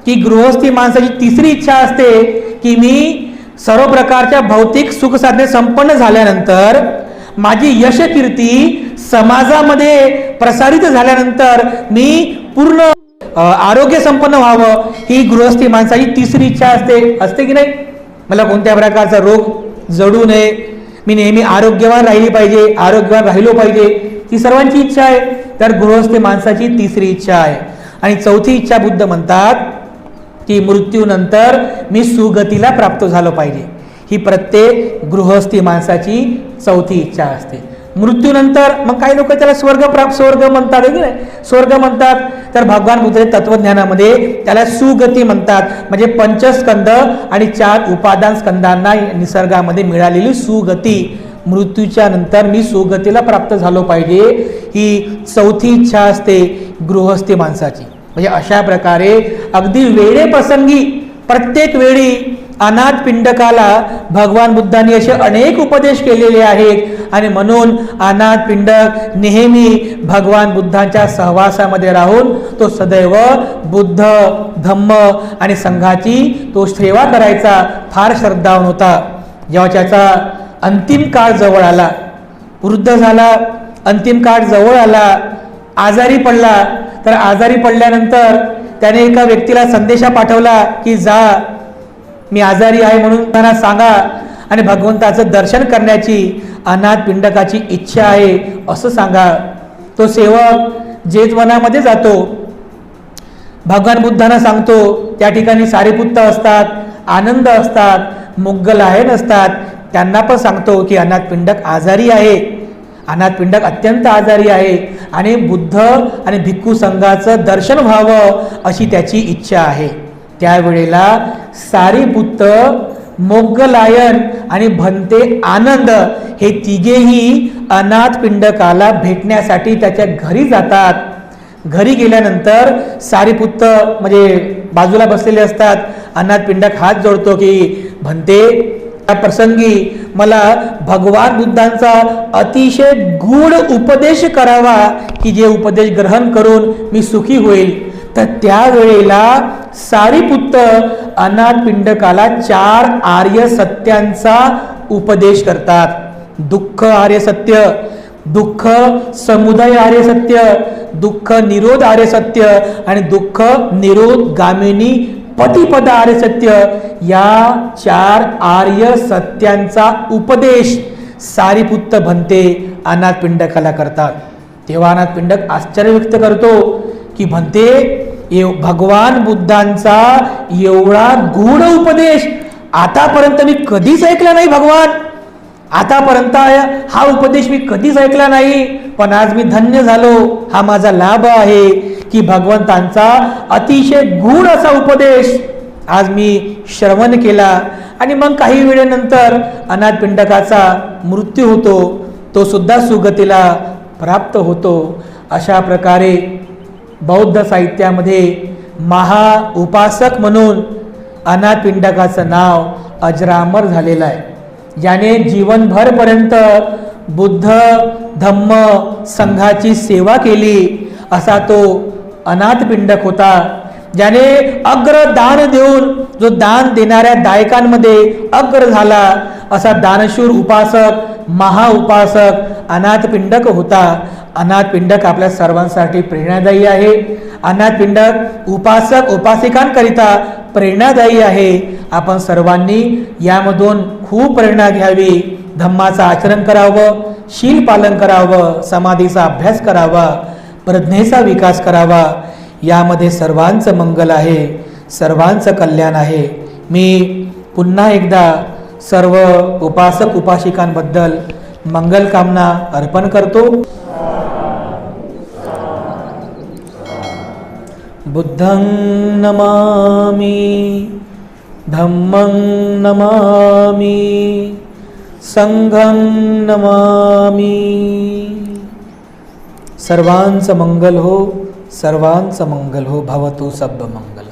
की गृहस्थी माणसाची तिसरी इच्छा असते की मी सर्व प्रकारच्या भौतिक सुख साधने संपन्न झाल्यानंतर माझी यश कीर्ती समाजामध्ये प्रसारित झाल्यानंतर मी पूर्ण आरोग्य संपन्न व्हावं, ही गृहस्थी माणसाची तिसरी इच्छा असते की नाही? मला कोणत्या प्रकारचा रोग जडू नये, मी नेहमी आरोग्यवान राहिलो पाहिजे, ती सर्वांची इच्छा आहे. तर गृहस्थी माणसाची तिसरी इच्छा आहे. आणि चौथी इच्छा बुद्ध म्हणतात की मृत्यूनंतर मी सुगतीला प्राप्त झालो पाहिजे, ही प्रत्येक गृहस्थी माणसाची चौथी इच्छा असते. मृत्यूनंतर मग काही लोक त्याला स्वर्ग म्हणतात की नाही, स्वर्ग म्हणतात. तर भगवान बुद्ध तत्वज्ञानामध्ये त्याला सुगती म्हणतात. म्हणजे पंचस्कंद आणि 4 उपादान स्कंदांना निसर्गामध्ये मिळालेली सुगती. मृत्यूच्या नंतर मी सुगतीला प्राप्त झालो पाहिजे, ही 4थी इच्छा असते गृहस्थी माणसाची. म्हणजे अशा प्रकारे अगदी वेळेप्रसंगी प्रत्येक वेळी अनाथ पिंडकाला भगवान बुद्धांनी असे अनेक उपदेश केलेले आहेत आणि म्हणून अनाथ पिंडक नेहमी भगवान बुद्धांच्या सहवासामध्ये राहून तो सदैव बुद्ध, धम्म आणि संघाची तो सेवा करायचा फार श्रद्धावान होता. जेव्हा त्याचा अंतिम काळ जवळ आला, वृद्ध झाला, अंतिम काळ जवळ आला, आजारी पडला, तर आजारी पडल्यानंतर त्याने एका व्यक्तीला संदेशा पाठवला की जा, मी आजारी आहे म्हणून त्यांना सांगा आणि भगवंताचं दर्शन करण्याची अनाथ पिंडकाची इच्छा आहे असं सांगा. तो सेवक जेजवनामध्ये जातो, भगवान बुद्धांना सांगतो. त्या ठिकाणी सारीपुत्त असतात, आनंद असतात, मुग्गलायन असतात. त्यांना पण सांगतो की अनाथ पिंडक आजारी आहे, अनाथ पिंडक अत्यंत आजारी आहे आणि बुद्ध आणि भिक्खू संघाचं दर्शन व्हावं अशी त्याची इच्छा आहे. त्यावेळेला सारीपुत्त, मोग्गलायन आणि भंते आनंद हे तिघेही अनाथ पिंडकाला भेटण्यासाठी त्याच्या घरी जातात. घरी गेल्यानंतर सारीपुत्त म्हणजे बाजूला बसलेले असतात. अनाथ पिंडक हात जोडतो की भंते, त्या प्रसंगी मला भगवान बुद्धांचा अतिशय गूढ उपदेश करावा की जे उपदेश ग्रहण करून मी सुखी होईल. तर त्यावेळेला सारीपुत्त अनाथ पिंडकाला 4 आर्य सत्यांचा उपदेश करतात. दुःख आर्य सत्य, दुःख समुदय आर्य सत्य, दुःख निरोध आर्य सत्य आणि दुःख निरोध गामिनी पतिपद आर्य सत्य. या 4 आर्य सत्यांचा उपदेश सारीपुत्त भंते अनाथ पिंडकाला करतात. तेव्हा अनाथ पिंडक आश्चर्य व्यक्त करतो की भंते, भगवान बुद्धांचा एवढा गूढ उपदेश आतापर्यंत मी कधीच ऐकला नाही. भगवान, आतापर्यंत हा उपदेश मी कधीच ऐकला नाही, पण आज मी धन्य झालो. हा माझा लाभ आहे की भगवंतांचा अतिशय गूढ असा उपदेश आज मी श्रवण केला. आणि मग काही वेळेनंतर अनाथ पिंडकाचा मृत्यू होतो, तो सुद्धा सुगतीला प्राप्त होतो. अशा प्रकारे बौद्ध साहित्यामध्ये महाउपासक म्हणून अनाथ पिंडकाचं नाव अजरामर झालेलं आहे. ज्याने जीवनभरपर्यंत बुद्ध, धम्म, संघाची सेवा केली असा तो अनाथ पिंडक होता. ज्याने अग्र दान देऊन जो दान देणाऱ्या दायकांमध्ये अग्र झाला असा दानशूर उपासक, महाउपासक अनाथ पिंडक होता. अनाथ पिंडक आपल्या सर्वांसाठी प्रेरणादायी आहे. अनाथ पिंडक उपासक उपासिकांकरिता प्रेरणादायी आहे. आपण सर्वांनी यामधून खूप प्रेरणा घ्यावी. धम्माचं आचरण करावं, शील पालन करावं, समाधीचा अभ्यास करावा, प्रज्ञेचा विकास करावा. यामध्ये सर्वांचं मंगल आहे, सर्वांचं कल्याण आहे. मी पुन्हा एकदा सर्व उपासक उपासिकांबद्दल मंगल कामना अर्पण करतो. बुद्धं नमामि, धम्मं नमामि, संघं नमामि. सर्वांचं मंगल हो, सर्वांचं मंगल हो. भवतु सब मंगल.